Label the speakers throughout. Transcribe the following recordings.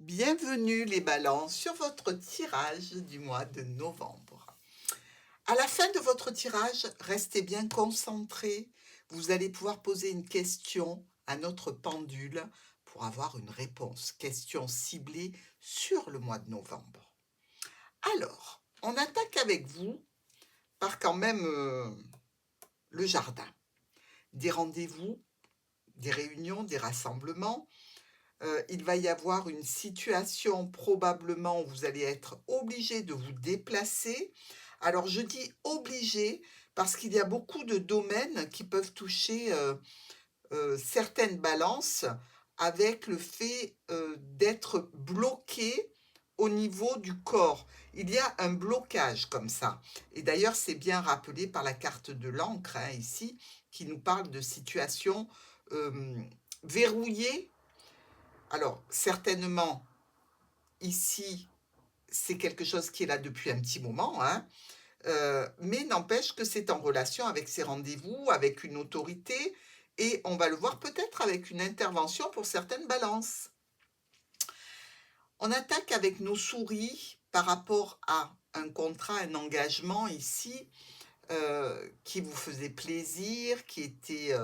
Speaker 1: Bienvenue les balances sur votre tirage du mois de novembre. À la fin de votre tirage, restez bien concentrés. Vous allez pouvoir poser une question à notre pendule pour avoir une réponse. Question ciblée sur le mois de novembre. Alors, on attaque avec vous par quand même le jardin. Des rendez-vous, des réunions, des rassemblements. Il va y avoir une situation probablement où vous allez être obligé de vous déplacer. Alors je dis obligé parce qu'il y a beaucoup de domaines qui peuvent toucher certaines balances avec le fait d'être bloqué au niveau du corps. Il y a un blocage comme ça. Et d'ailleurs, c'est bien rappelé par la carte de l'encre ici, qui nous parle de situations verrouillées. Alors, certainement, ici, c'est quelque chose qui est là depuis un petit moment, hein, mais n'empêche que c'est en relation avec ces rendez-vous, avec une autorité, et on va le voir peut-être avec une intervention pour certaines balances. On attaque avec nos souris par rapport à un contrat, un engagement ici, qui vous faisait plaisir, qui était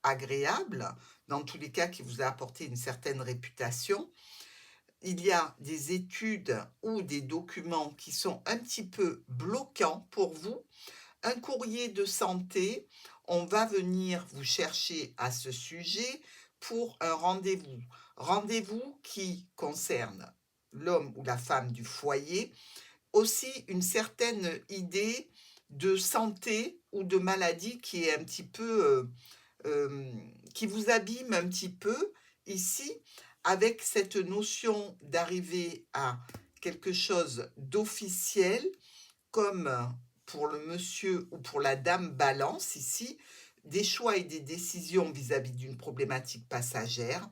Speaker 1: agréable, dans tous les cas qui vous a apporté une certaine réputation. Il y a des études ou des documents qui sont un petit peu bloquants pour vous. Un courrier de santé, on va venir vous chercher à ce sujet pour un rendez-vous. Rendez-vous qui concerne l'homme ou la femme du foyer, aussi une certaine idée de santé ou de maladie qui est un petit peu qui vous abîme un petit peu ici, avec cette notion d'arriver à quelque chose d'officiel, comme pour le monsieur ou pour la dame balance ici, des choix et des décisions vis-à-vis d'une problématique passagère,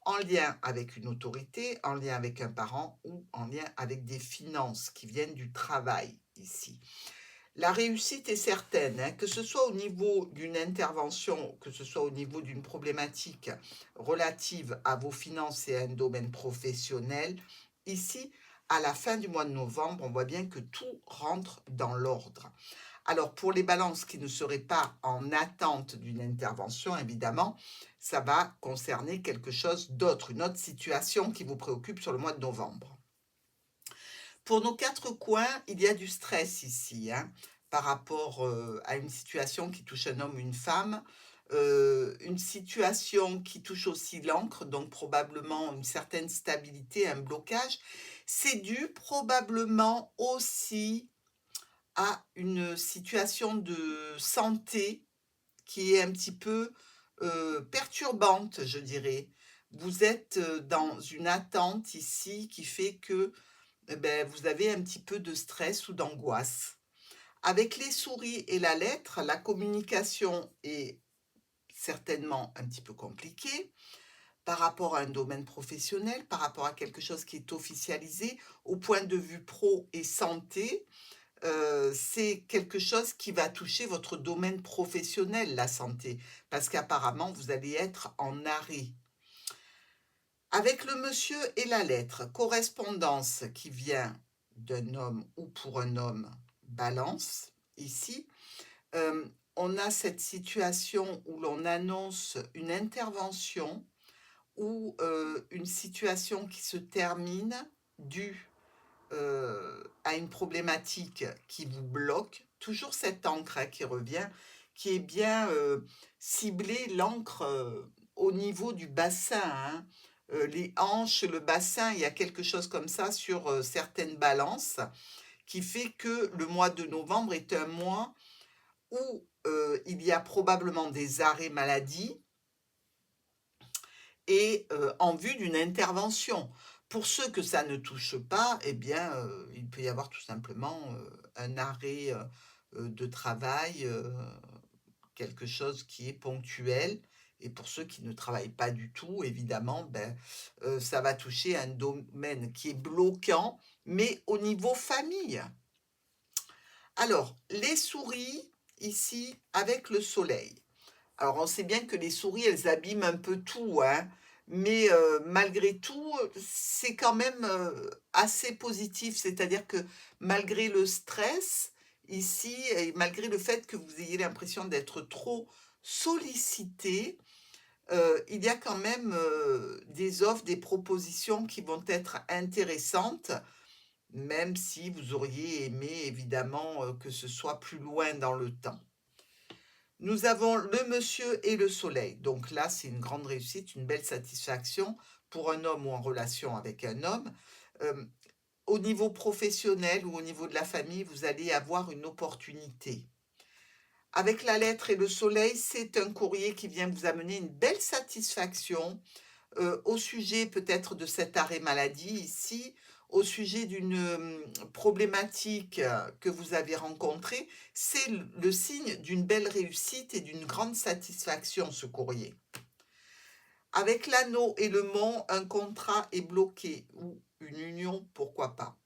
Speaker 1: en lien avec une autorité, en lien avec un parent ou en lien avec des finances qui viennent du travail ici. La réussite est certaine, hein, que ce soit au niveau d'une intervention, que ce soit au niveau d'une problématique relative à vos finances et à un domaine professionnel. Ici, à la fin du mois de novembre, on voit bien que tout rentre dans l'ordre. Alors, pour les balances qui ne seraient pas en attente d'une intervention, évidemment, ça va concerner quelque chose d'autre, une autre situation qui vous préoccupe sur le mois de novembre. Pour nos quatre coins, il y a du stress ici, hein, par rapport à une situation qui touche un homme ou une femme, une situation qui touche aussi l'encre, donc probablement une certaine stabilité, un blocage. C'est dû probablement aussi à une situation de santé qui est un petit peu perturbante, je dirais. Vous êtes dans une attente ici qui fait que vous avez un petit peu de stress ou d'angoisse. Avec les souris et la lettre, la communication est certainement un petit peu compliquée par rapport à un domaine professionnel, par rapport à quelque chose qui est officialisé. Au point de vue pro et santé, c'est quelque chose qui va toucher votre domaine professionnel, la santé, parce qu'apparemment, vous allez être en arrêt. Avec le monsieur et la lettre, correspondance qui vient d'un homme ou pour un homme, balance, ici, on a cette situation où l'on annonce une intervention ou une situation qui se termine due à une problématique qui vous bloque, toujours cette encre qui revient, qui est bien ciblée, l'encre au niveau du bassin, hein. Les hanches, le bassin, il y a quelque chose comme ça sur certaines balances qui fait que le mois de novembre est un mois où il y a probablement des arrêts maladie et en vue d'une intervention. Pour ceux que ça ne touche pas, eh bien, il peut y avoir tout simplement un arrêt de travail, quelque chose qui est ponctuel. Et pour ceux qui ne travaillent pas du tout, évidemment, ça va toucher un domaine qui est bloquant, mais au niveau famille. Alors, les souris, ici, avec le soleil. Alors, on sait bien que les souris, elles abîment un peu tout, hein. Mais malgré tout, c'est quand même, assez positif. C'est-à-dire que malgré le stress, ici et malgré le fait que vous ayez l'impression d'être trop sollicité, il y a quand même, des offres, des propositions qui vont être intéressantes, même si vous auriez aimé évidemment, que ce soit plus loin dans le temps. Nous avons le monsieur et le soleil. Donc là, c'est une grande réussite, une belle satisfaction pour un homme ou en relation avec un homme. Hem, Au niveau professionnel ou au niveau de la famille, vous allez avoir une opportunité. Avec la lettre et le soleil, c'est un courrier qui vient vous amener une belle satisfaction, au sujet peut-être de cet arrêt maladie ici, au sujet d'une, problématique, que vous avez rencontrée, c'est le signe d'une belle réussite et d'une grande satisfaction, ce courrier. Avec l'anneau et le mont, un contrat est bloqué ou une union, pourquoi pas.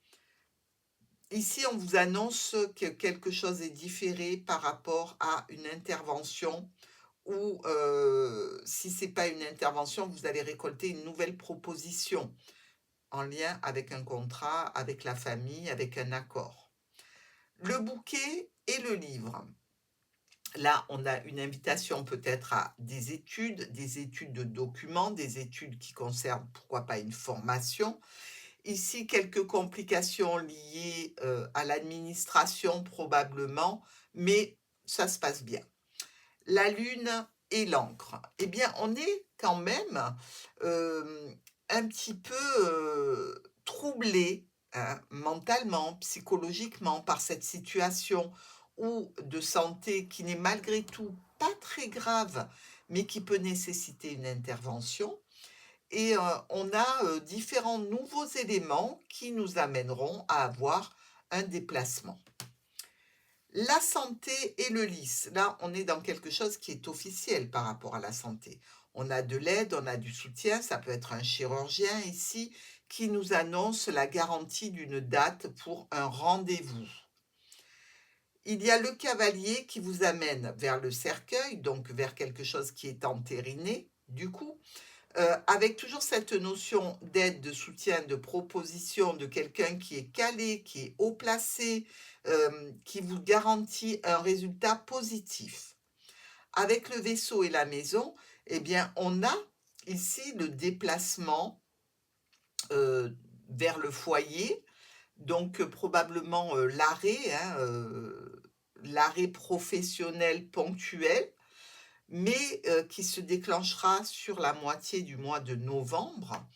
Speaker 1: Ici, on vous annonce que quelque chose est différé par rapport à une intervention ou, si c'est pas une intervention, vous allez récolter une nouvelle proposition en lien avec un contrat, avec la famille, avec un accord. Le bouquet et le livre. Là, on a une invitation peut-être à des études de documents, des études qui concernent, pourquoi pas, une formation. Ici, quelques complications liées, à l'administration probablement, mais ça se passe bien. La lune et l'encre. Eh bien, on est quand même, un petit peu, troublé, hein, mentalement, psychologiquement par cette situation ou de santé qui n'est malgré tout pas très grave, mais qui peut nécessiter une intervention et on a, différents nouveaux éléments qui nous amèneront à avoir un déplacement. La santé et le lys. Là, on est dans quelque chose qui est officiel par rapport à la santé. On a de l'aide, on a du soutien, ça peut être un chirurgien ici qui nous annonce la garantie d'une date pour un rendez-vous. Il y a le cavalier qui vous amène vers le cercueil, donc vers quelque chose qui est entériné, du coup, avec toujours cette notion d'aide, de soutien, de proposition de quelqu'un qui est calé, qui est haut placé, qui vous garantit un résultat positif. Avec le vaisseau et la maison, eh bien, on a ici le déplacement, vers le foyer, donc probablement, l'arrêt, hein, l'arrêt professionnel ponctuel mais qui se déclenchera sur la moitié du mois de novembre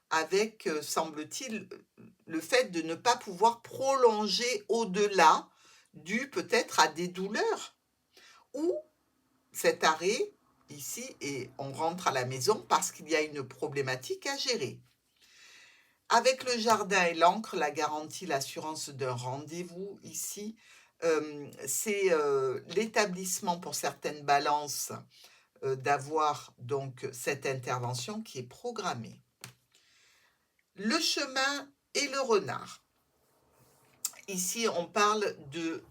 Speaker 1: avec, semble-t-il, le fait de ne pas pouvoir prolonger au-delà, dû peut-être à des douleurs ou cet arrêt ici et on rentre à la maison parce qu'il y a une problématique à gérer. Avec le jardin et l'encre, la garantie, l'assurance d'un rendez-vous ici, c'est, l'établissement pour certaines balances d'avoir donc cette intervention qui est programmée. Le chemin et le renard. Ici, on parle de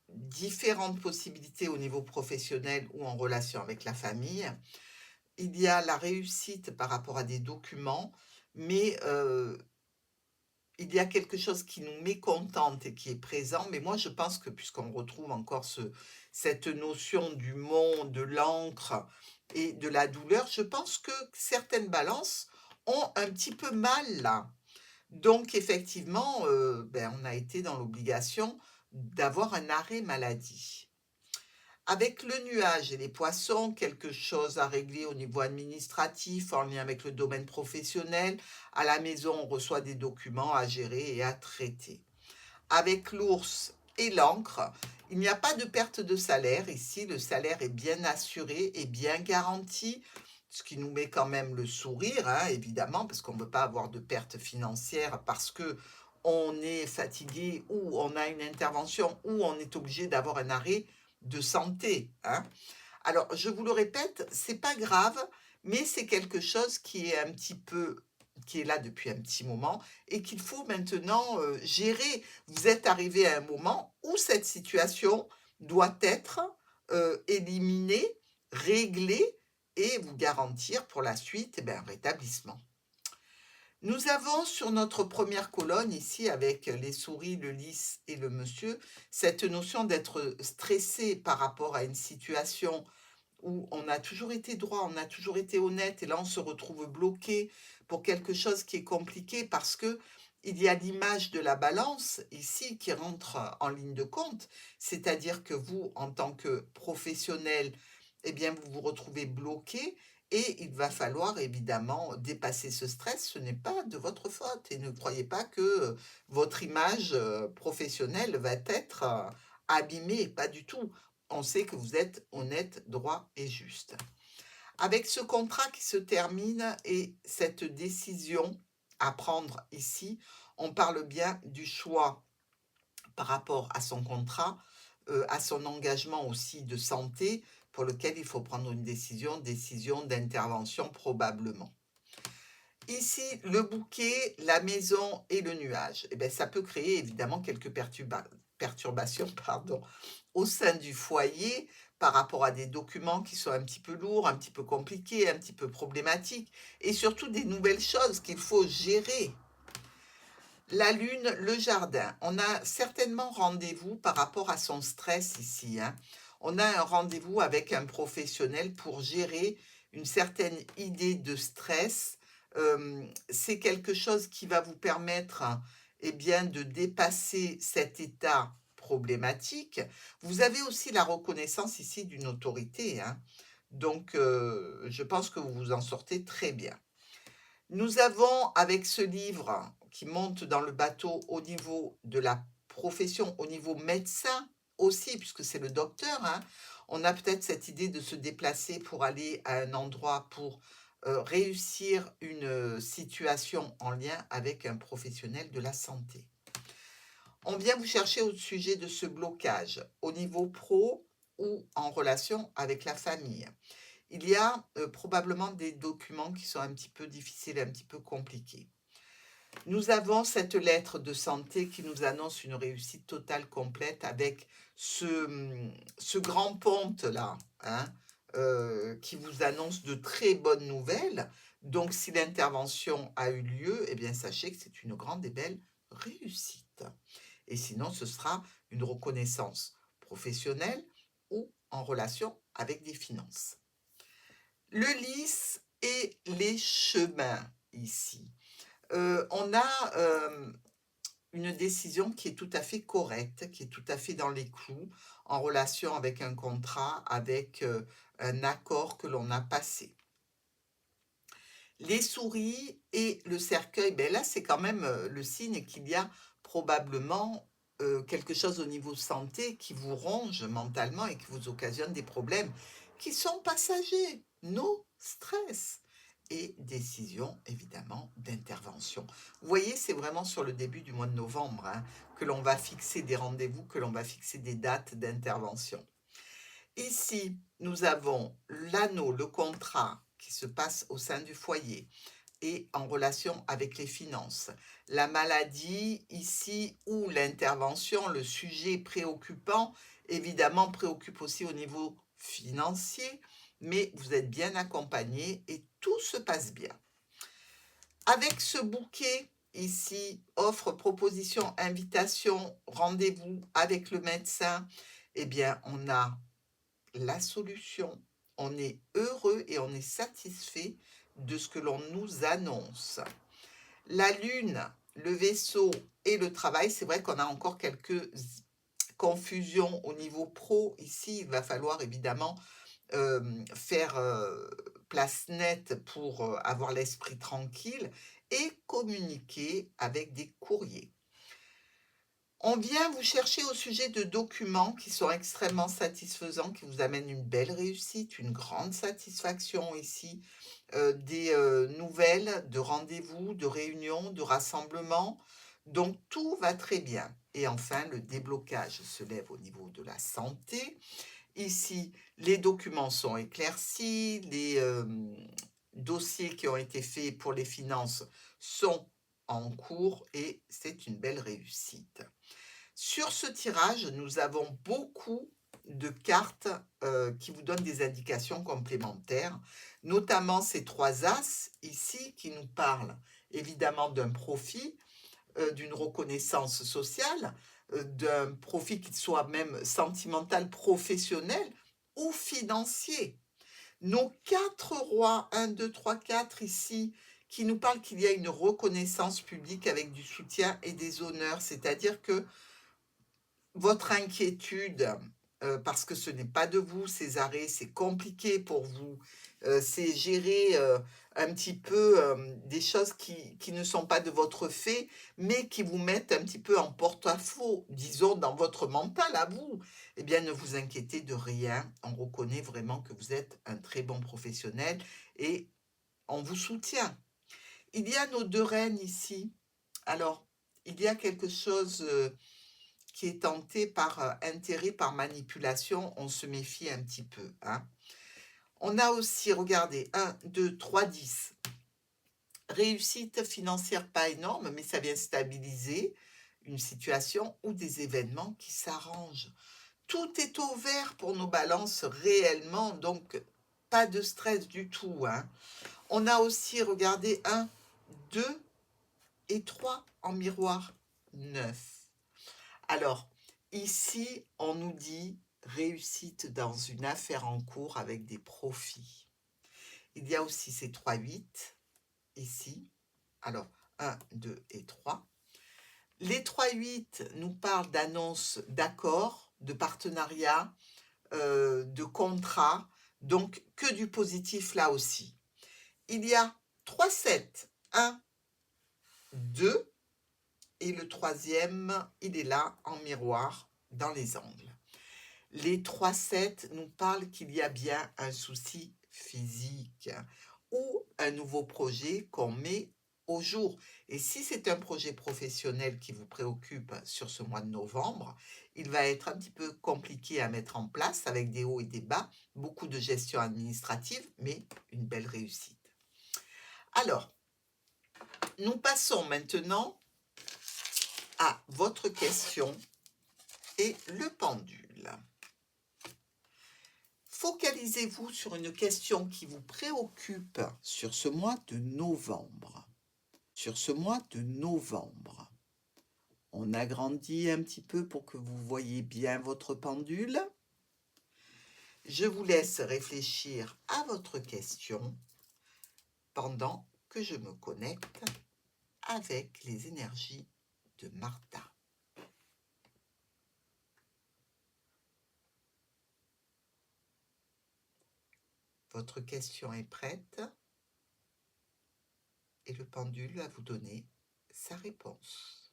Speaker 1: différentes possibilités au niveau professionnel ou en relation avec la famille. Il y a la réussite par rapport à des documents, mais il y a quelque chose qui nous mécontente et qui est présent, mais moi je pense que puisqu'on retrouve encore cette notion du monde, de l'encre et de la douleur, je pense que certaines balances ont un petit peu mal là. Donc effectivement, on a été dans l'obligation d'avoir un arrêt maladie. Avec le nuage et les poissons, quelque chose à régler au niveau administratif en lien avec le domaine professionnel. À la maison, on reçoit des documents à gérer et à traiter. Avec l'ours et l'encre, il n'y a pas de perte de salaire. Ici, le salaire est bien assuré et bien garanti, ce qui nous met quand même le sourire, hein, évidemment, parce qu'on ne veut pas avoir de perte financière parce que on est fatigué ou on a une intervention ou on est obligé d'avoir un arrêt de santé, hein. Alors, je vous le répète, c'est pas grave, mais c'est quelque chose qui est un petit peu qui est là depuis un petit moment et qu'il faut maintenant, gérer. Vous êtes arrivé à un moment où cette situation doit être, éliminée, réglée et vous garantir pour la suite, eh ben, un rétablissement. Nous avons sur notre première colonne ici avec les souris, le lys et le monsieur, cette notion d'être stressé par rapport à une situation où on a toujours été droit, on a toujours été honnête, et là on se retrouve bloqué pour quelque chose qui est compliqué parce que il y a l'image de la balance ici qui rentre en ligne de compte, c'est-à-dire que vous, en tant que professionnel, eh bien, vous vous retrouvez bloqué et il va falloir évidemment dépasser ce stress. Ce n'est pas de votre faute et ne croyez pas que votre image professionnelle va être abîmée, pas du tout. On sait que vous êtes honnête, droit et juste. Avec ce contrat qui se termine et cette décision à prendre ici, on parle bien du choix par rapport à son contrat, à son engagement aussi de santé pour lequel il faut prendre une décision d'intervention probablement. Ici, le bouquet, la maison et le nuage. Eh bien, ça peut créer évidemment quelques perturbations pardon, au sein du foyer par rapport à des documents qui sont un petit peu lourds, un petit peu compliqués, un petit peu problématiques, et surtout des nouvelles choses qu'il faut gérer. La lune, le jardin. On a certainement rendez-vous par rapport à son stress ici, hein. On a un rendez-vous avec un professionnel pour gérer une certaine idée de stress. C'est quelque chose qui va vous permettre, eh bien, de dépasser cet état problématique. Vous avez aussi la reconnaissance ici d'une autorité, hein. Donc, je pense que vous vous en sortez très bien. Nous avons, avec ce livre qui monte dans le bateau au niveau de la profession, au niveau médecin aussi, puisque c'est le docteur, hein, on a peut-être cette idée de se déplacer pour aller à un endroit pour réussir une situation en lien avec un professionnel de la santé. On vient vous chercher au sujet de ce blocage, au niveau pro ou en relation avec la famille. Il y a probablement des documents qui sont un petit peu difficiles, un petit peu compliqués. Nous avons cette lettre de santé qui nous annonce une réussite totale complète avec ce grand ponte-là, hein, qui vous annonce de très bonnes nouvelles. Donc, si l'intervention a eu lieu, eh bien, sachez que c'est une grande et belle réussite. Et sinon, ce sera une reconnaissance professionnelle ou en relation avec des finances. Le lys et les chemins ici. On a une décision qui est tout à fait correcte, qui est tout à fait dans les clous, en relation avec un contrat, avec un accord que l'on a passé. Les souris et le cercueil, ben là, c'est quand même le signe qu'il y a probablement quelque chose au niveau santé qui vous ronge mentalement et qui vous occasionne des problèmes qui sont passagers. No stress. Et décision, évidemment, d'intervention. Vous voyez, c'est vraiment sur le début du mois de novembre, hein, que l'on va fixer des rendez-vous, que l'on va fixer des dates d'intervention. Ici, nous avons l'anneau, le contrat qui se passe au sein du foyer et en relation avec les finances. La maladie ici ou l'intervention, le sujet préoccupant, évidemment préoccupe aussi au niveau financier, mais vous êtes bien accompagné et tout se passe bien. Avec ce bouquet ici, offre, proposition, invitation, rendez-vous avec le médecin, eh bien, on a la solution, on est heureux et on est satisfait de ce que l'on nous annonce. La lune, le vaisseau et le travail, c'est vrai qu'on a encore quelques confusions au niveau pro. Ici, il va falloir évidemment faire place nette pour avoir l'esprit tranquille et communiquer avec des courriers. On vient vous chercher au sujet de documents qui sont extrêmement satisfaisants, qui vous amènent une belle réussite, une grande satisfaction ici, des nouvelles de rendez-vous, de réunions, de rassemblements. Donc tout va très bien. Et enfin, le déblocage se lève au niveau de la santé. Ici, les documents sont éclaircis, les dossiers qui ont été faits pour les finances sont en cours et c'est une belle réussite. Sur ce tirage, nous avons beaucoup de cartes qui vous donnent des indications complémentaires, notamment ces 3 as ici qui nous parlent évidemment d'un profit, d'une reconnaissance sociale, d'un profit qui soit même sentimental, professionnel ou financier. Nos 4 rois, 1, 2, 3, 4 ici, qui nous parlent qu'il y a une reconnaissance publique avec du soutien et des honneurs, c'est-à-dire que votre inquiétude, parce que ce n'est pas de vous ces arrêts, c'est compliqué pour vous, c'est gérer, un petit peu, des choses qui ne sont pas de votre fait, mais qui vous mettent un petit peu en porte-à-faux, disons dans votre mental à vous. Eh bien, ne vous inquiétez de rien, on reconnaît vraiment que vous êtes un très bon professionnel et on vous soutient. Il y a nos 2 reines ici. Alors, il y a quelque chose, qui est tenté par intérêt, par manipulation, on se méfie un petit peu, hein. On a aussi, regardez, 1, 2, 3, 10. Réussite financière pas énorme, mais ça vient stabiliser une situation ou des événements qui s'arrangent. Tout est au vert pour nos balances réellement, donc pas de stress du tout, hein. On a aussi, regardez, 1, 2 et 3 en miroir, 9. Alors, ici, on nous dit réussite dans une affaire en cours avec des profits. Il y a aussi ces 3 8 ici. Alors, 1, 2 et 3. Les 3 8 nous parlent d'annonces d'accords, de partenariats, de contrats, donc que du positif là aussi. Il y a 3 7, 1, 2. Et le troisième, il est là, en miroir, dans les angles. Les 3 7 nous parlent qu'il y a bien un souci physique ou un nouveau projet qu'on met au jour. Et si c'est un projet professionnel qui vous préoccupe sur ce mois de novembre, il va être un petit peu compliqué à mettre en place avec des hauts et des bas, beaucoup de gestion administrative, mais une belle réussite. Alors, nous passons maintenant à votre question et le pendule. Focalisez-vous sur une question qui vous préoccupe sur ce mois de novembre. Sur ce mois de novembre. On agrandit un petit peu pour que vous voyez bien votre pendule. Je vous laisse réfléchir à votre question pendant que je me connecte avec les énergies de Martha. Votre question est prête et le pendule va vous donner sa réponse.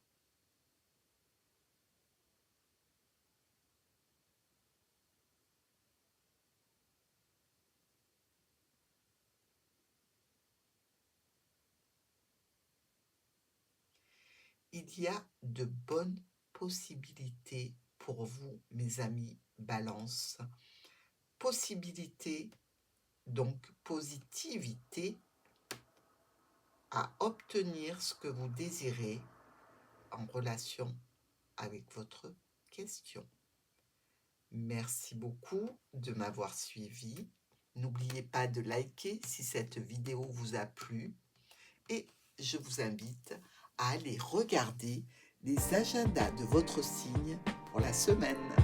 Speaker 1: Il y a de bonnes possibilités pour vous, mes amis Balance. Possibilité, donc positivité, à obtenir ce que vous désirez en relation avec votre question. Merci beaucoup de m'avoir suivi. N'oubliez pas de liker si cette vidéo vous a plu et je vous invite à aller regarder les agendas de votre signe pour la semaine.